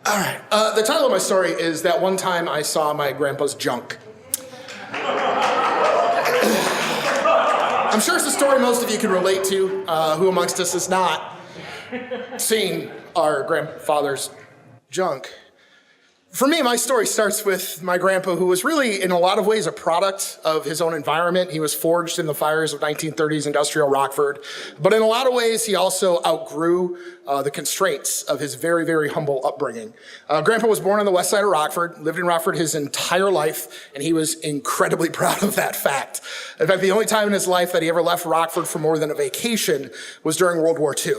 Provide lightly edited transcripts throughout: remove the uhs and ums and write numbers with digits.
All right. The title of my story is That One Time I Saw My Grandpa's Junk. I'm sure it's a story most of you can relate to. Who amongst us has not seen our grandfather's junk? For me, my story starts with my grandpa, who was really, in a lot of ways, a product of his own environment. He was forged in the fires of 1930s industrial Rockford. But in a lot of ways, he also outgrew the constraints of his very, very humble upbringing. Grandpa was born on the west side of Rockford, lived in Rockford his entire life, and he was incredibly proud of that fact. In fact, the only time in his life that he ever left Rockford for more than a vacation was during World War II.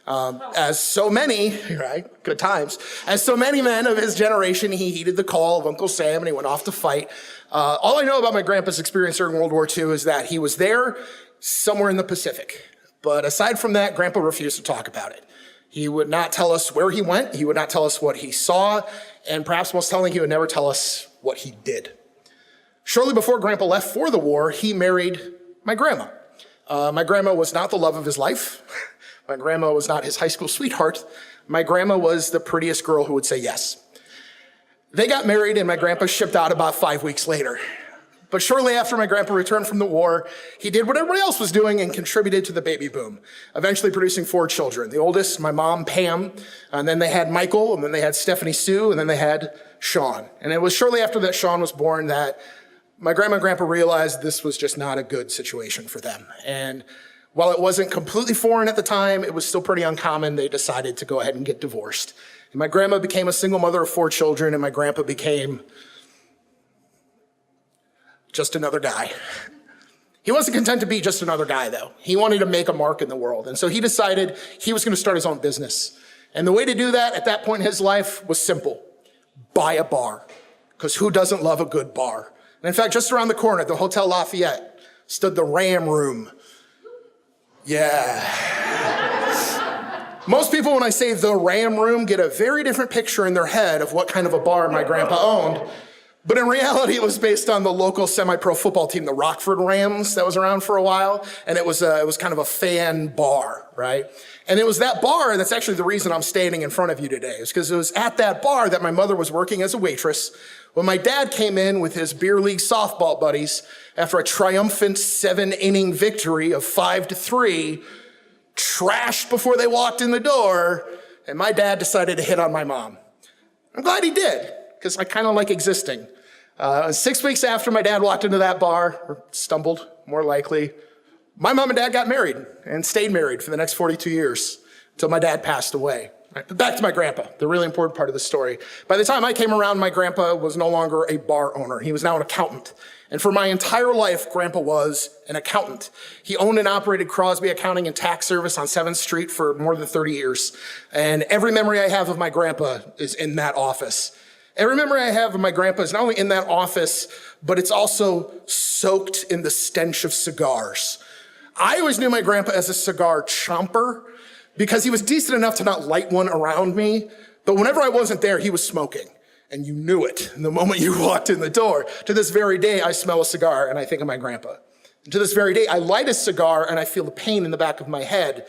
As so many, right, good times, as so many men of his generation, he heeded the call of Uncle Sam and he went off to fight. All I know about my grandpa's experience during World War II is that he was there somewhere in the Pacific. But aside from that, Grandpa refused to talk about it. He would not tell us where he went. He would not tell us what he saw. And perhaps most telling, he would never tell us what he did. Shortly before Grandpa left for the war, he married my grandma. My grandma was not the love of his life. My grandma was not his high school sweetheart. My grandma was the prettiest girl who would say yes. They got married and my grandpa shipped out about 5 weeks later. But shortly after my grandpa returned from the war, he did what everybody else was doing and contributed to the baby boom, eventually producing 4 children. The oldest, my mom, Pam, and then they had Michael, and then they had Stephanie Sue, and then they had Sean. And it was shortly after that Sean was born that my grandma and grandpa realized this was just not a good situation for them. And while it wasn't completely foreign at the time, it was still pretty uncommon. They decided to go ahead and get divorced. And my grandma became a single mother of 4 children, and my grandpa became just another guy. He wasn't content to be just another guy, though. He wanted to make a mark in the world. And so he decided he was going to start his own business. And the way to do that at that point in his life was simple. Buy a bar. Because who doesn't love a good bar? And in fact, just around the corner at the Hotel Lafayette stood the Ram Room. Yeah. Most people, when I say the Ram Room, get a very different picture in their head of what kind of a bar my grandpa owned. But in reality, it was based on the local semi-pro football team, the Rockford Rams, that was around for a while. And it was kind of a fan bar, right? And it was that bar that's actually the reason I'm standing in front of you today. It's because it was at that bar that my mother was working as a waitress when my dad came in with his beer league softball buddies after a triumphant 7-inning victory of 5-3, trashed before they walked in the door, and my dad decided to hit on my mom. I'm glad he did, because I kind of like existing. 6 weeks after my dad walked into that bar, or stumbled, more likely, my mom and dad got married and stayed married for the next 42 years until my dad passed away. Right, but back to my grandpa, the really important part of the story. By the time I came around, my grandpa was no longer a bar owner. He was now an accountant. And for my entire life, Grandpa was an accountant. He owned and operated Crosby Accounting and Tax Service on 7th Street for more than 30 years. And every memory I have of my grandpa is in that office. Every memory I have of my grandpa is not only in that office, but it's also soaked in the stench of cigars. I always knew my grandpa as a cigar chomper because he was decent enough to not light one around me. But whenever I wasn't there, he was smoking. And you knew it the moment you walked in the door. To this very day, I smell a cigar and I think of my grandpa. And to this very day, I light a cigar and I feel the pain in the back of my head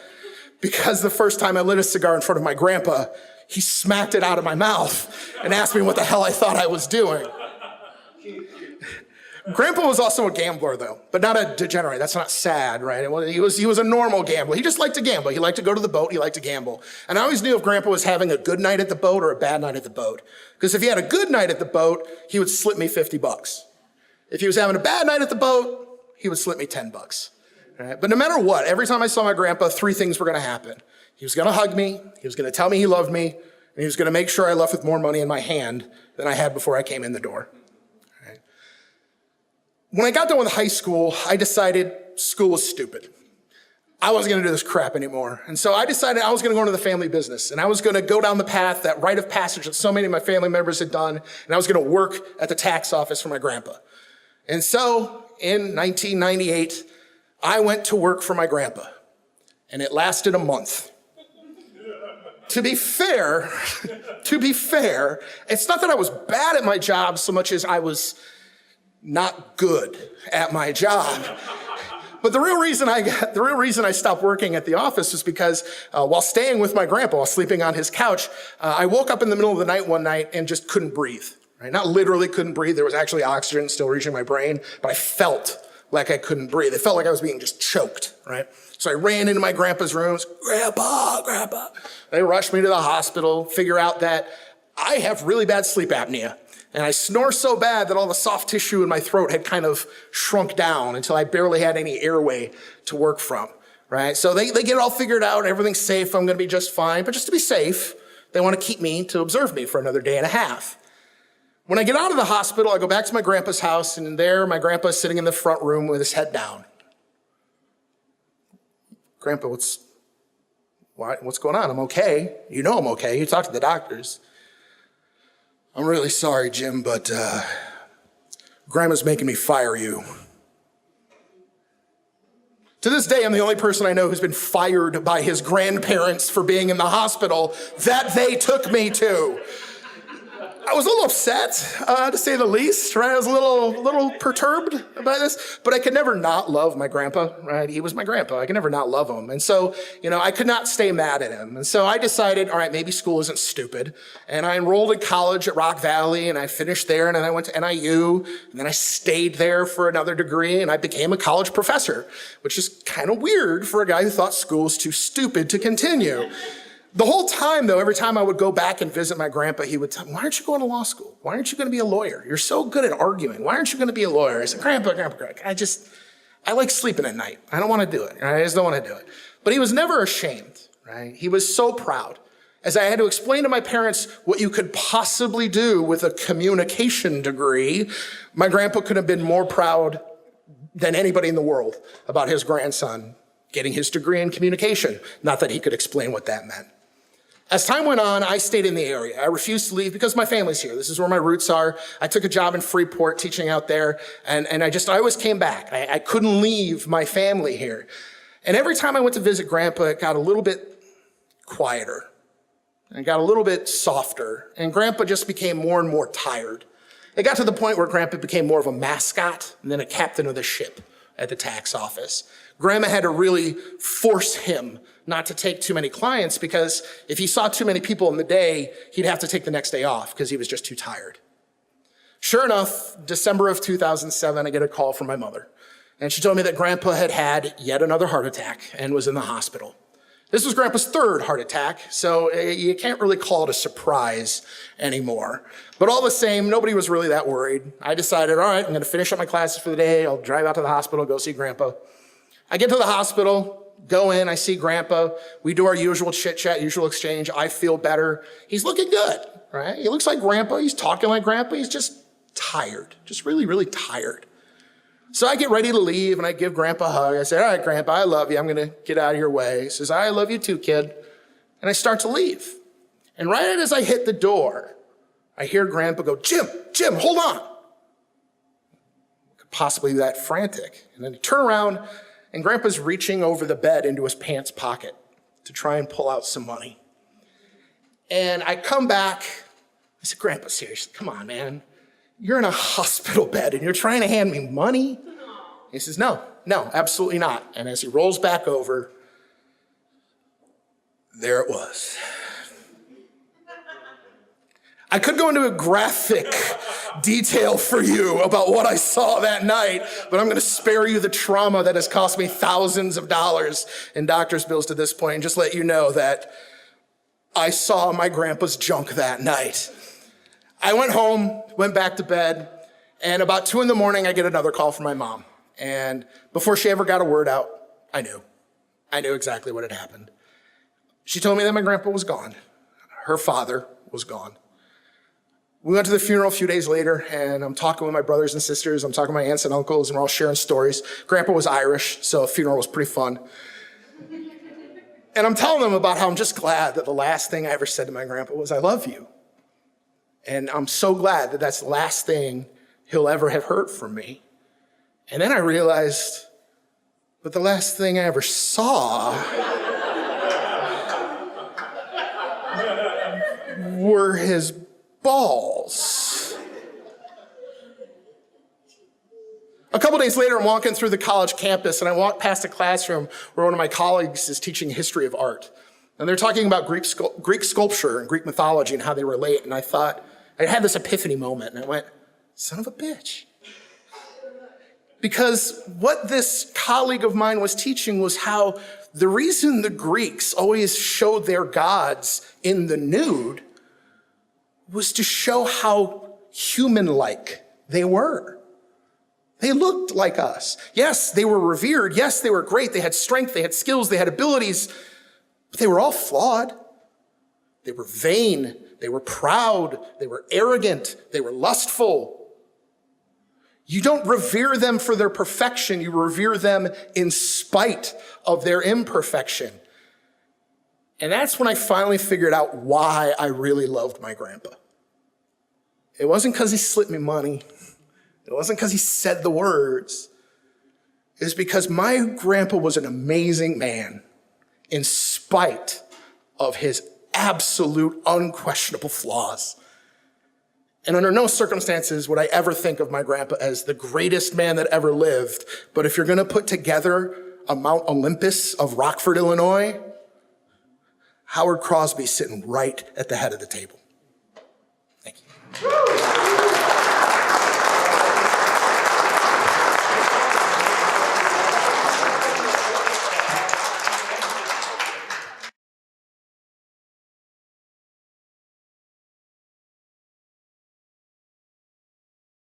because the first time I lit a cigar in front of my grandpa, he smacked it out of my mouth and asked me what the hell I thought I was doing. Grandpa was also a gambler, though, but not a degenerate. That's not sad, right? He was a normal gambler. He just liked to gamble. He liked to go to the boat. He liked to gamble. And I always knew if Grandpa was having a good night at the boat or a bad night at the boat. Because if he had a good night at the boat, he would slip me $50. If he was having a bad night at the boat, he would slip me $10. Right? But no matter what, every time I saw my grandpa, 3 things were going to happen. He was going to hug me. He was going to tell me he loved me. And he was going to make sure I left with more money in my hand than I had before I came in the door. When I got done with high school, I decided school was stupid. I wasn't going to do this crap anymore. And so I decided I was going to go into the family business. And I was going to go down the path, that rite of passage that so many of my family members had done. And I was going to work at the tax office for my grandpa. And so in 1998, I went to work for my grandpa. And it lasted a month. To be fair, it's not that I was bad at my job so much as I was not good at my job. But the real reason I stopped working at the office was because while staying with my grandpa, while sleeping on his couch, I woke up in the middle of the night one night and just couldn't breathe. Right? Not literally couldn't breathe. There was actually oxygen still reaching my brain, but I felt like I couldn't breathe. It felt like I was being just choked, right? So I ran into my grandpa's rooms. Grandpa. They rushed me to the hospital, figure out that I have really bad sleep apnea. And I snore so bad that all the soft tissue in my throat had kind of shrunk down until I barely had any airway to work from, right? So they get it all figured out. Everything's safe. I'm going to be just fine. But just to be safe, they want to keep me to observe me for another day and a half. When I get out of the hospital, I go back to my grandpa's house, and there my grandpa's sitting in the front room with his head down. Grandpa, what's going on? I'm okay. You know I'm okay. You talked to the doctors. I'm really sorry, Jim, but Grandma's making me fire you. To this day, I'm the only person I know who's been fired by his grandparents for being in the hospital that they took me to. I was a little upset, to say the least, right? I was a little perturbed by this, but I could never not love my grandpa, right? He was my grandpa. I could never not love him. And so, I could not stay mad at him. And so I decided, all right, maybe school isn't stupid. And I enrolled in college at Rock Valley, and I finished there, and then I went to NIU, and then I stayed there for another degree, and I became a college professor, which is kind of weird for a guy who thought school was too stupid to continue. The whole time, though, every time I would go back and visit my grandpa, he would tell me, why aren't you going to law school? Why aren't you going to be a lawyer? You're so good at arguing. Why aren't you going to be a lawyer? I said, Grandpa, I like sleeping at night. I don't want to do it. Right? I just don't want to do it. But he was never ashamed, right? He was so proud. As I had to explain to my parents what you could possibly do with a communication degree, my grandpa could have been more proud than anybody in the world about his grandson getting his degree in communication. Not that he could explain what that meant. As time went on, I stayed in the area. I refused to leave because my family's here. This is where my roots are. I took a job in Freeport teaching out there, and I always came back. I couldn't leave my family here. And every time I went to visit Grandpa, it got a little bit quieter. And it got a little bit softer. And Grandpa just became more and more tired. It got to the point where Grandpa became more of a mascot than a captain of the ship at the tax office. Grandma had to really force him not to take too many clients because if he saw too many people in the day, he'd have to take the next day off because he was just too tired. Sure enough, December of 2007, I get a call from my mother. And she told me that Grandpa had had yet another heart attack and was in the hospital. This was Grandpa's third heart attack, so you can't really call it a surprise anymore. But all the same, nobody was really that worried. I decided, all right, I'm going to finish up my classes for the day. I'll drive out to the hospital, go see Grandpa. I get to the hospital, go in, I see Grandpa. We do our usual chit-chat, usual exchange. I feel better. He's looking good, right? He looks like Grandpa. He's talking like Grandpa. He's just tired, just really, really tired. So I get ready to leave, and I give Grandpa a hug. I say, all right, Grandpa, I love you. I'm going to get out of your way. He says, I love you too, kid. And I start to leave. And right as I hit the door, I hear Grandpa go, Jim, hold on. Could possibly be that frantic. And then I turn around, and Grandpa's reaching over the bed into his pants pocket to try and pull out some money. And I come back. I said, Grandpa, seriously, come on, man. You're in a hospital bed and you're trying to hand me money? He says, no, absolutely not. And as he rolls back over, there it was. I could go into a graphic detail for you about what I saw that night, but I'm going to spare you the trauma that has cost me thousands of dollars in doctor's bills to this point and just let you know that I saw my grandpa's junk that night. I went home, went back to bed, and about 2 a.m, I get another call from my mom. And before she ever got a word out, I knew exactly what had happened. She told me that my grandpa was gone. Her father was gone. We went to the funeral a few days later, and I'm talking with my brothers and sisters. I'm talking to my aunts and uncles, and we're all sharing stories. Grandpa was Irish, so a funeral was pretty fun. And I'm telling them about how I'm just glad that the last thing I ever said to my grandpa was, I love you. And I'm so glad that that's the last thing he'll ever have heard from me. And then I realized that the last thing I ever saw were his balls. A couple days later, I'm walking through the college campus, and I walk past a classroom where one of my colleagues is teaching history of art. And they're talking about Greek sculpture and Greek mythology and how they relate. And I thought, I had this epiphany moment, and I went, son of a bitch. Because what this colleague of mine was teaching was how the reason the Greeks always showed their gods in the nude was to show how human-like they were. They looked like us. Yes, they were revered. Yes, they were great. They had strength. They had skills. They had abilities. But they were all flawed. They were vain. They were proud. They were arrogant. They were lustful. You don't revere them for their perfection. You revere them in spite of their imperfection. And that's when I finally figured out why I really loved my grandpa. It wasn't because he slipped me money. It wasn't because he said the words. It was because my grandpa was an amazing man in spite of his absolute unquestionable flaws. And under no circumstances would I ever think of my grandpa as the greatest man that ever lived. But if you're going to put together a Mount Olympus of Rockford, Illinois, Howard Crosby's sitting right at the head of the table.